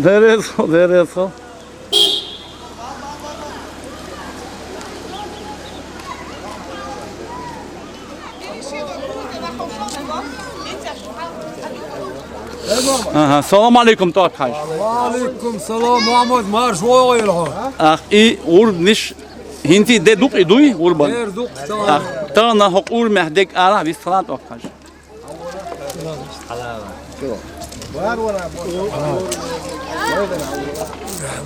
Derecho. Salam alaikum Torkay. Aleyküm selam Mahmud marş oğuyla. Ur niş hinti de duk idui urban. Derduk tamam. Tana hok ur mehdek ara bir salat Torkay.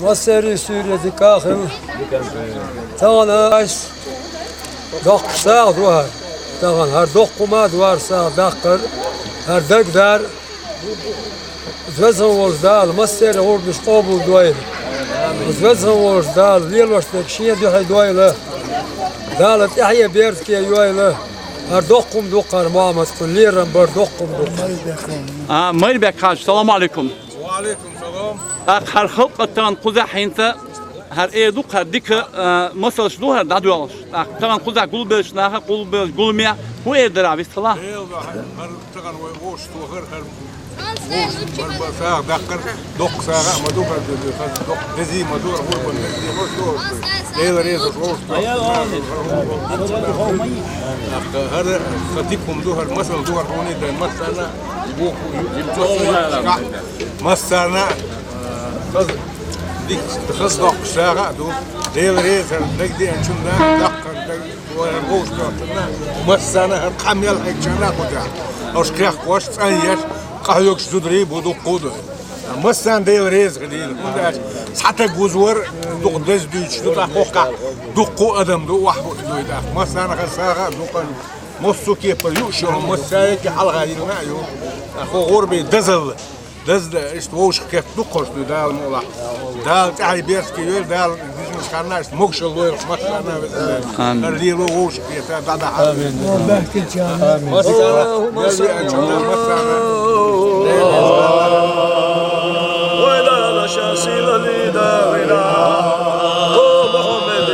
Maseri Suriye'de kahır. Tana dok sağ duvar. Tana her dok kuma duvar sağ dakır. Her dökder. Zvezan vozdal maseri orduş qabul duayl. Zvezan vozdal liyel vastek şiye duhay duayla. Dalat ihya bert ki yuayla. Her dokum dokar Muhammed kulliran bar dokum dokar. Mayr bekaj. Salam alaikum. Aleyküm selam. Her halkatan kuza hinta her eduk her dik masal şlu her dadu alış. Taban kuza gul beş naha gul beş gulmiya hu edir abi salah. Eyvallah. Her çıkan boş tuğır her ساعة دقر دق ساعة ما دوبر دق دزي ما دور هو بن دزي ما دور ليلة ريز روش هذا خديكم دوهر مثلا دوهر هوني ده مثلا مثلا ديك تخص دق ساعة دو ليلة ريز نقدي أنشم ده دقر روش ده مثلا قام يلا إجانا كده أوش كيخ واش تأيش قهيوك شدري بدو قود مثلا ديل ريز غديل كل حتى جوزور دو دز دوش دو حقوق دو قو ادم دو واحد دو ده مثلا خساغه دو كان مصو كي بريوش مثلا كي حلقه دي ما يو اخو غربي دزل دز ايش وش كيف دو قرش ده المولا ده تاعي بيرسكي يل ده مش كارناش موكش الله مثلا اللي لو وش كي ده امين والله كل شيء مثلا وإلى شاسيل لداونا محمد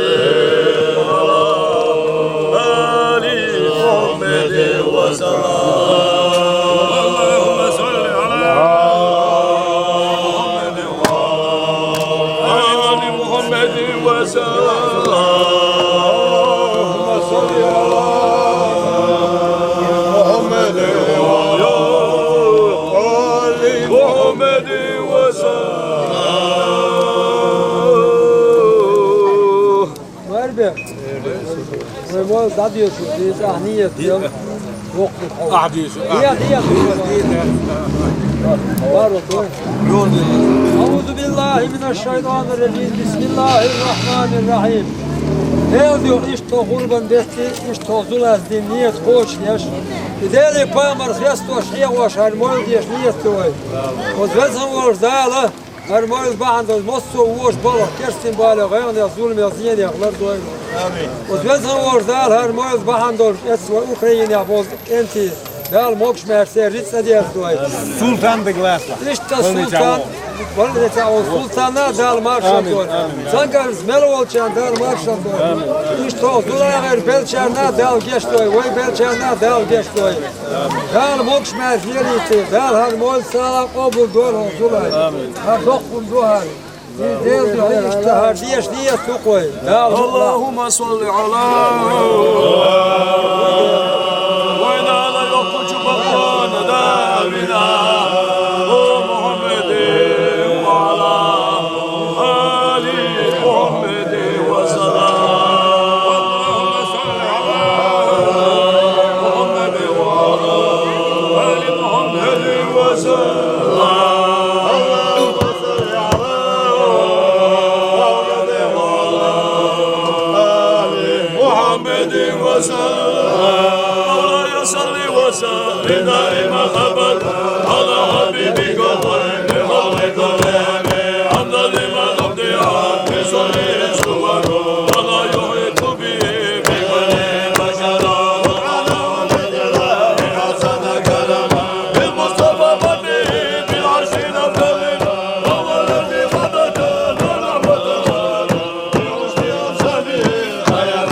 آل محمد وسلام اللهم صل على محمد وآل محمد وسلام اللهم صل على محمد محمد وسلم Verbe. Ve bu da diyorsun. Biz ahniyet diyor. Yok. أعديسو Diye. Var oldu. Euzu billahi mineşşeytanirracim. Bismillahirrahmanirrahim. Ne diyor işte kurban detti, işte zulazdi niyet hoş yaş. İdeli pamar Hristos hiyaş her moy diye niyet koy. O zaman orada her moy bahanda mosso hoş bala kersin bala gayan ya zulm ya ziyan yaklar doy. Amin. O zaman orada her moy bahanda eswa Ukrayna boz enti dal mokş merse ritsa diye doy. Sultan de Glasla İşte sultan Valide o sultana dal marşal doy. Sangar melo olçan dal marşal doy. İşte o dulaver belçerna dal geç doy. Vay belçerna dal geç doy. Dal mokş merse riti dal har mol sala qabul doy zulay. Har dokun dohar. Değil işte har diye su koy. Dal اللهم صل على وإلى لا يقج بقان دامنا محمد وعلى آل محمد وسلام اللهم صل على محمد وعلى آل محمد وسلم مولاي صل وسلم دائما ابدا على حبيبك وطهر خلق الامين حمدا لمن ابدع بصلي صور ولا يحيط به بكل بشر وعلى وجدنا بحسن كلامه بالمصطفى بديه بالعرش نفذنا هو الذي خدك ونعمتنا بحسن اصحابه خير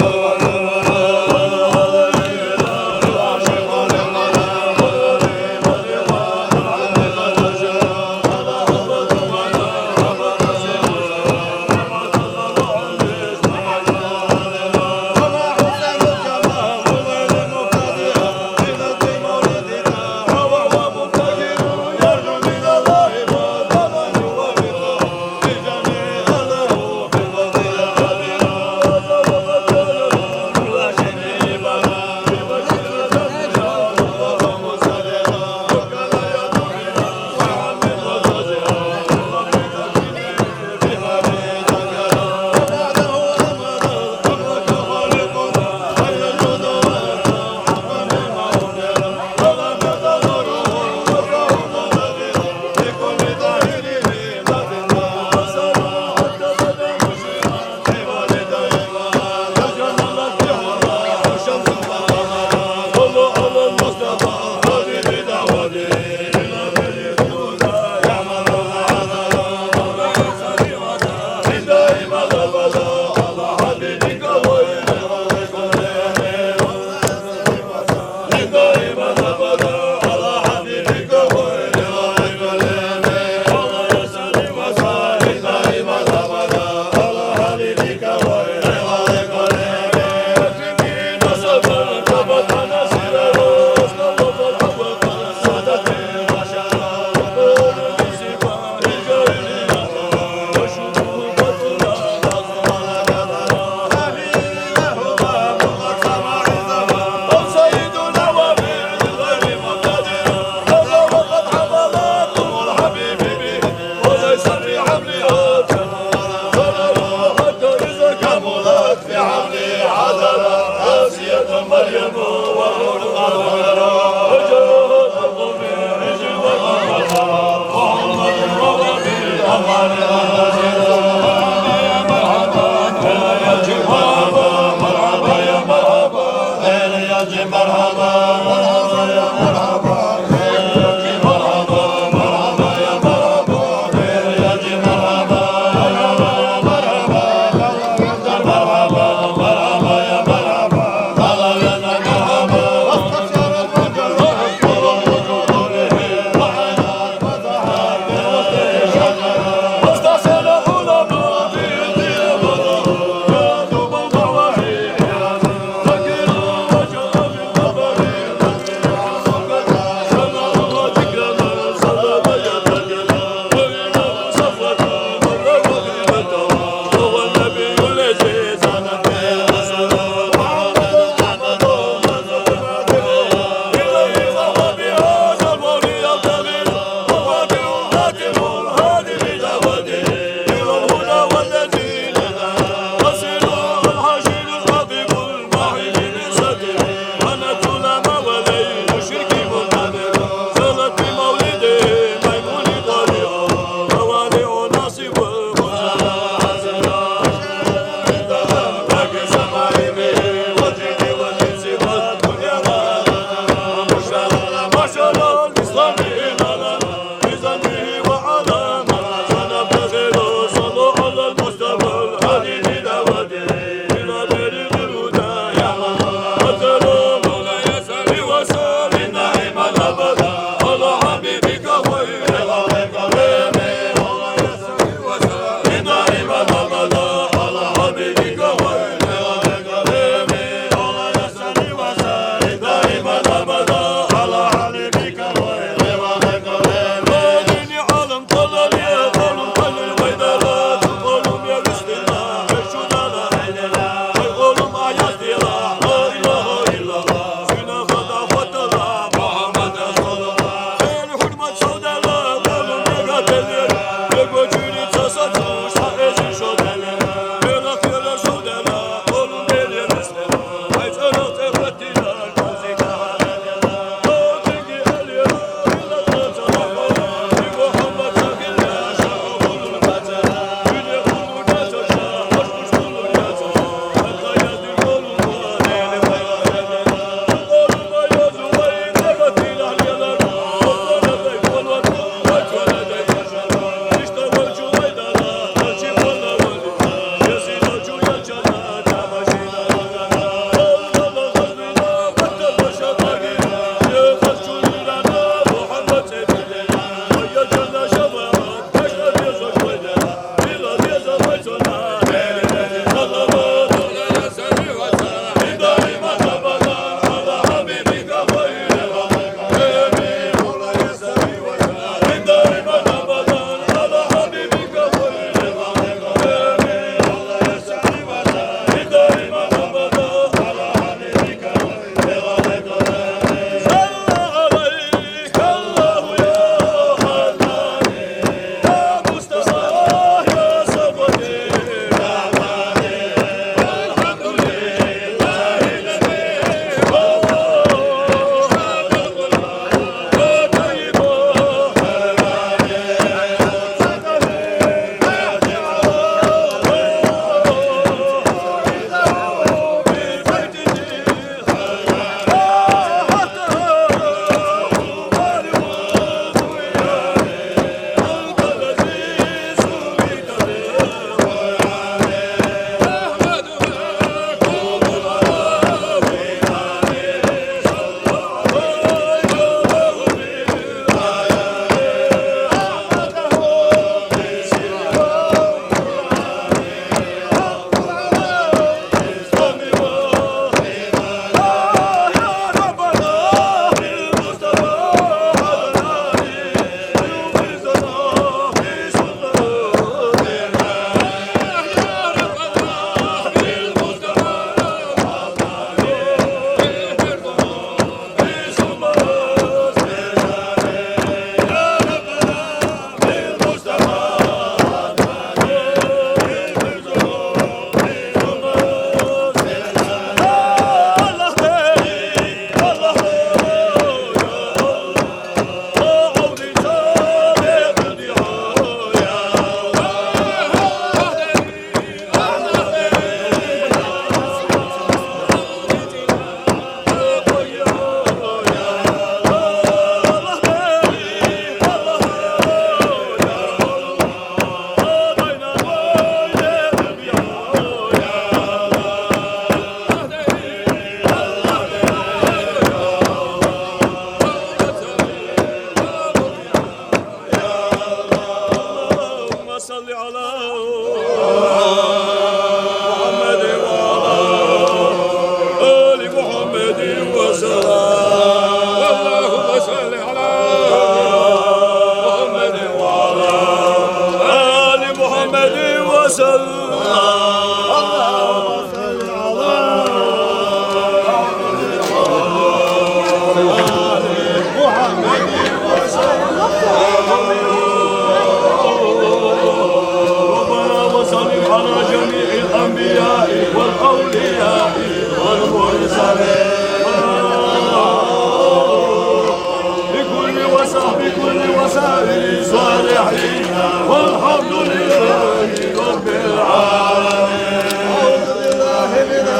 والحمد لله رب العالمين.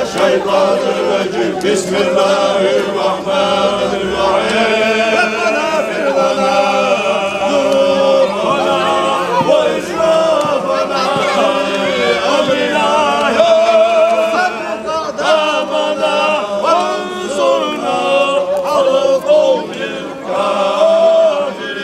الشيطان الرجيم بسم الله الرحمن الرحيم. ربنا اغفر لنا ذنوبنا وإسرافنا في أمرنا وثبت أقدامنا وانصرنا على القوم آمين.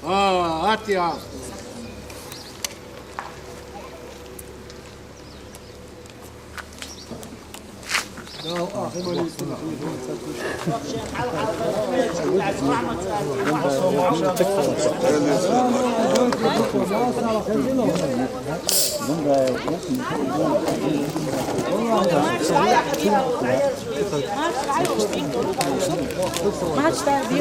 هات يا ما عادش تعرف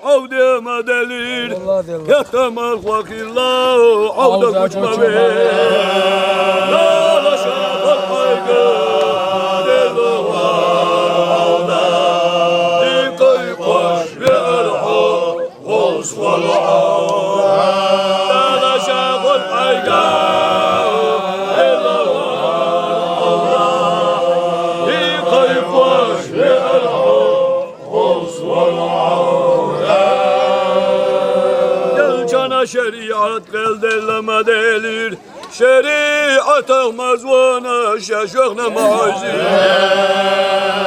عودة ما دليل يتمر الله عودة مجموعة لا شاف الطيق للوالدة لقيق وشبيرها غصف العودة لا شاف الطيق للوالدة لقيق وشبيرها غصف العودة شريعة قلد لما دليل شريعة مزونة شاشخنا معزين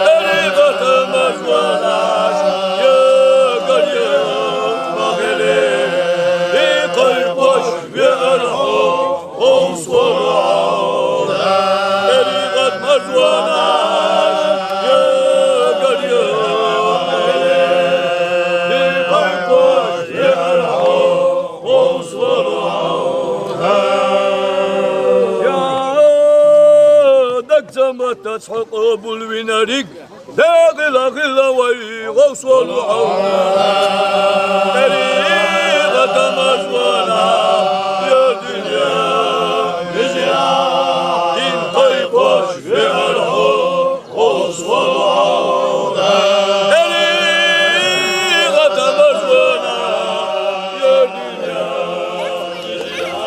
طريقة مزونة يا قريب مغلي يقيب وشبيرها وصور عودة طريقة مزونة يا قريب مغلي يقيب وشبيرها تسحق أبو الويناريك داخل غلا ويغوص العودة طريقة مزونة يا دنيا نزيان إن طيبش في الحب غوص العودة طريقة مزونة يا دنيا نزيان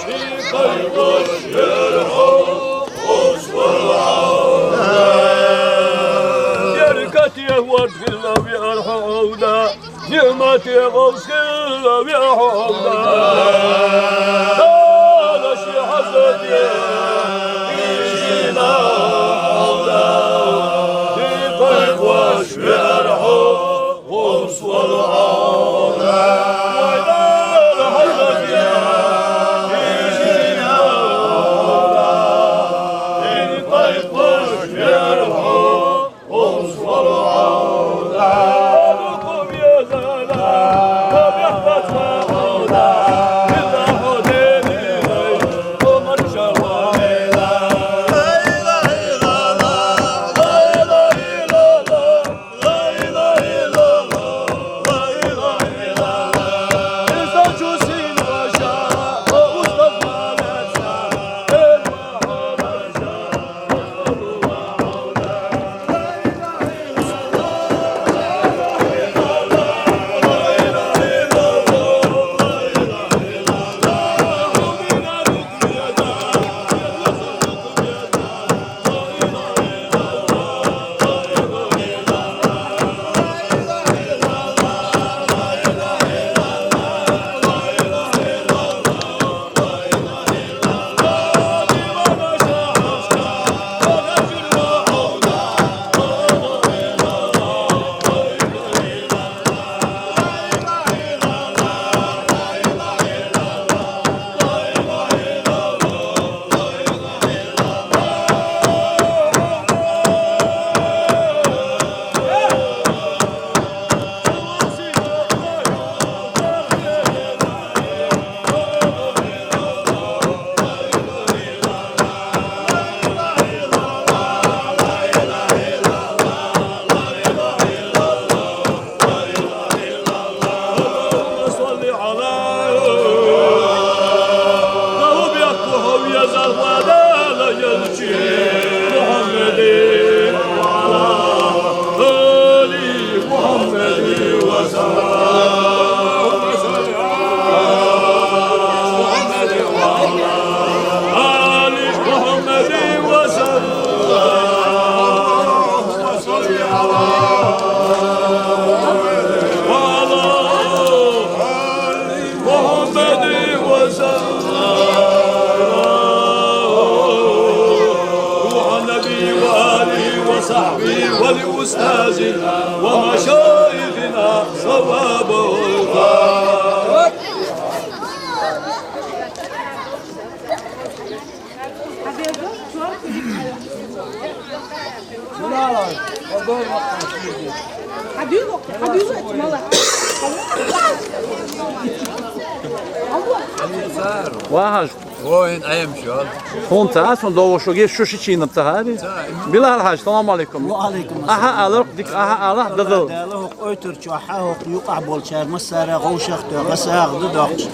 إن طيبش في الحب يهوت الله بأرحودا نعمتي غوص الله بأرحودا هذا شي حسدي يشينا حودا يقيق وش بأرحودا ولصحبي ولأستاذنا ومشايخنا صواب الغار. حبيبه والله واحد وين أيام شغل؟ هون تعال دو شو جيش شو شيء نبتهابي بالله الحاج السلام عليكم وعليكم السلام. أها ألق ديك أها أله دذل داله قوتر شوحه يقع بولشار مسارة غوشخت غساق ضدقش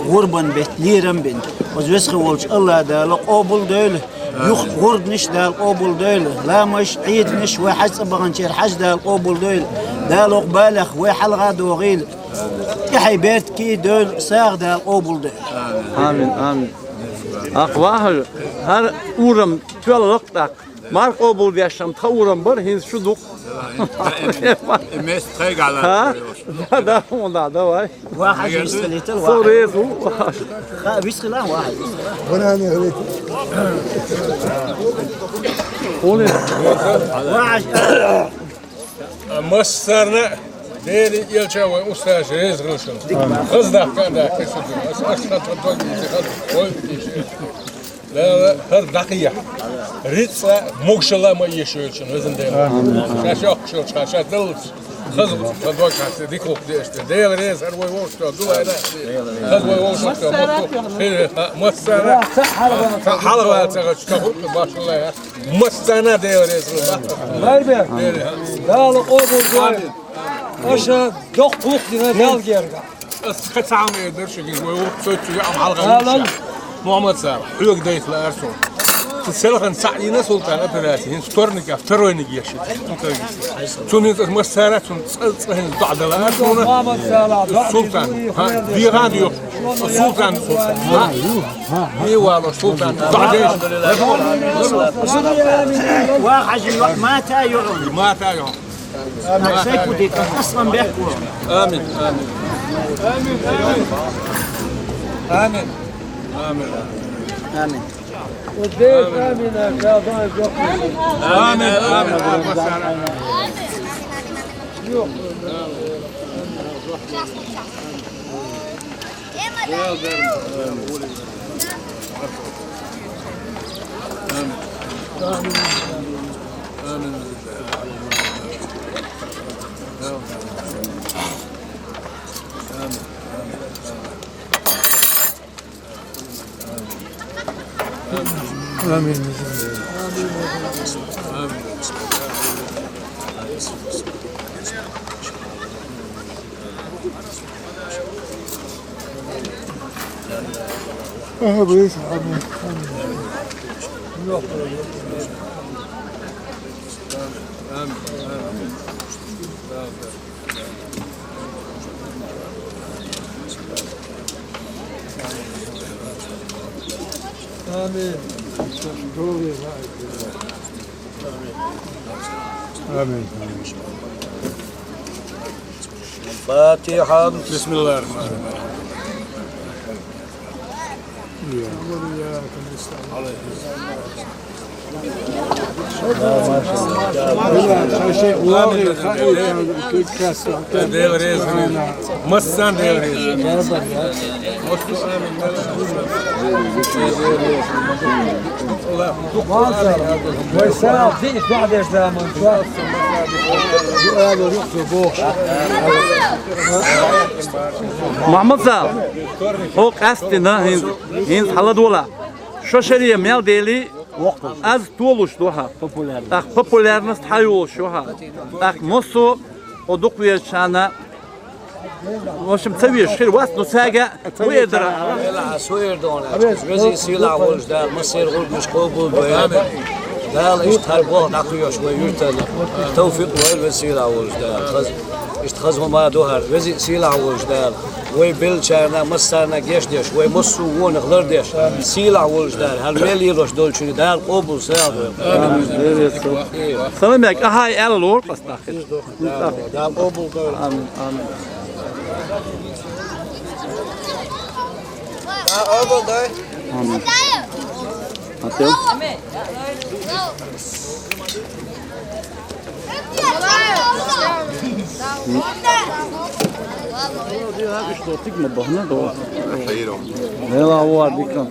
غربن بيت ليرن بين وزوسخ ولش الله داله قبول داله يخ غرب نش دال قبول داله لا مش عيد نش واحد صبغنشير حج دال قبول داله بالغ وحلقة دوغيل يحي بيت كي دول ساق دال قبول داله. آمين آمين أقواه هر أورم تولق تاك ماركو بول yaşam ta uğram var henüz şu duk. مس ترجع على Ha? Da onda da var. واحد يستليت الواحد. Soruyordu. بيسخلا واحد. O ne? واحد. مصرنا ديري يلشا وأستاذ رئيس غلشن خزدا كان ده كسر أشخاص تطوع لا هر دقيقة ريتسا مغشلا ما يشوفشن وزن ده شاشة شاشة دلش خزب تطوع كاسة ديكو ديشت ده رئيس هر ويوشت دولا هذا خزب ويوشت مصرنا حلقة تغشتهو باش الله مصرنا ده رئيس Merbe. Dağlı obul doyl. Aşağı yok buk dine dal gerga. خدت عم يقدرش يجيب ويوصل عم حلقة محمد صالح حلوك دايت لأرسون تسلخن سعينا سلطان أبراسي هن ستورنك أفترونك يشيد شون هن مسارات شون هن بعد لأرسون Muhammed Salah. السلطان في راديو السلطان هي والله السلطان بعدين واحد ما تايعون. ما تايهم سيكو ديك أصلا بيحكوا. آمين آمين آمين آمين آمين آمين. وديت آمين كاظم yok. آمين آمين Amin. فاتحة. بسم الله الرحمن الرحيم ديوريز مستان ديوريز ويسال فيك بعد ايش ده من شاف محمد صاحب هو قصدنا هين حلد ولا شو شريه ميل ديلي از طولش دوها popülernost hayol şu ha tak mosu o dokuyor şana وشم تسوي شيء واسط نساجة ويقدر لا سوير دون رزي سيلا ولش دار مصير غول مش قبول بيام دال ايش تربوه نقيوش ويرتل توفيق ويل سيلا ولش دار اشتخزوا ما دوهر رزي سيلا ولش دار وي بيل شارنا مسترنا جيش ديش وي مصو ون غلر ديش سيلا ولش دار هل ملي روش دول شنو دار قبول سيلا سلام عليك هاي الور بس داخل دار قبول آمين آمين آمين Atıyor. İşte otik mi bahane doğru. Ne la o var dikkat.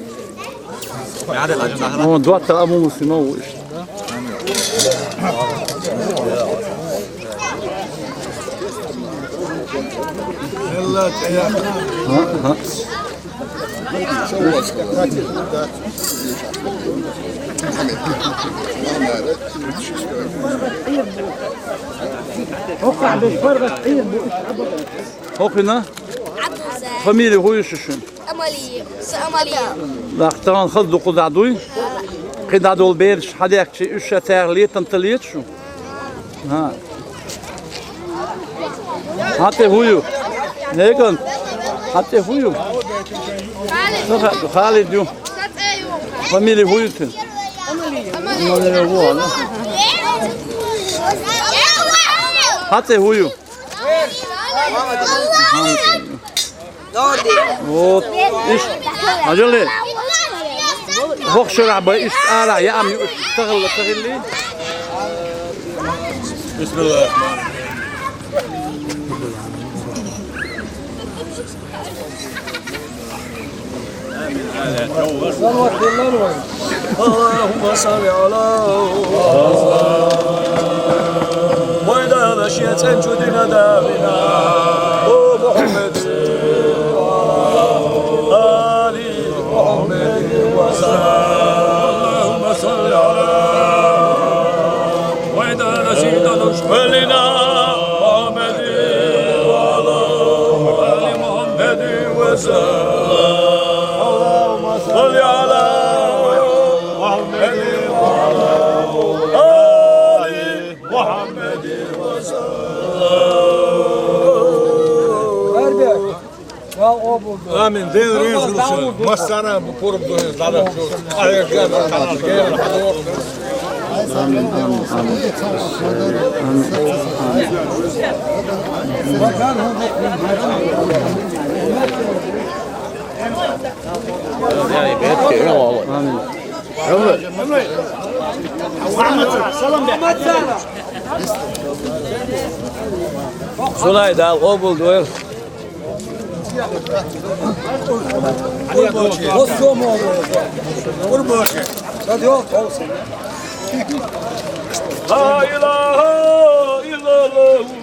Ama dua taramu muslima o işte. Allah ya. Ha. Hokina. Familya huyu şuşun. عملية Laqtan khazdu qudaduy. Qidadul berş hadakçi 3 terli tantaliyet şu. Ha. Hatta huyu. Ne kan? Hatta huyu. Khalid diyor. Familya huyu tün. Familya bu ana. Hatta huyu. O iş acele. Hoş şuraba iş ara ya ammi tagli. اللهم صل على وإذا مشيت جدنا دامنا ومحمد آل محمد اللهم صل على وإذا نشيد نشملنا محمد وعلى آل محمد وسلم اللهم صل على محمد وعلى آل محمد Verdi. Ya o buldu. Amin. Değil rezil. Masana bu kurup duruyoruz. Daha şu ayaklar kanal gel. Sunay da o buldu. Nasıl mu oldu? Kurbaşı. Hadi yok olsun. La ilahe illallah.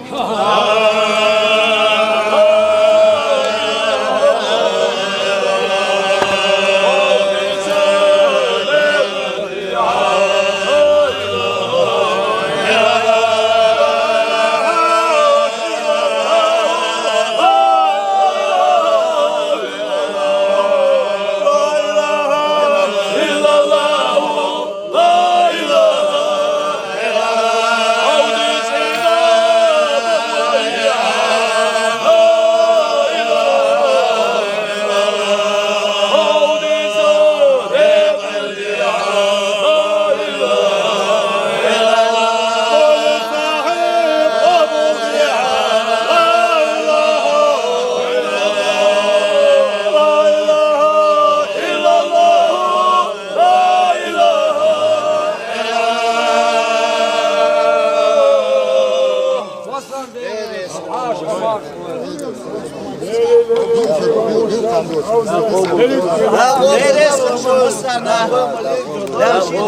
Neresi?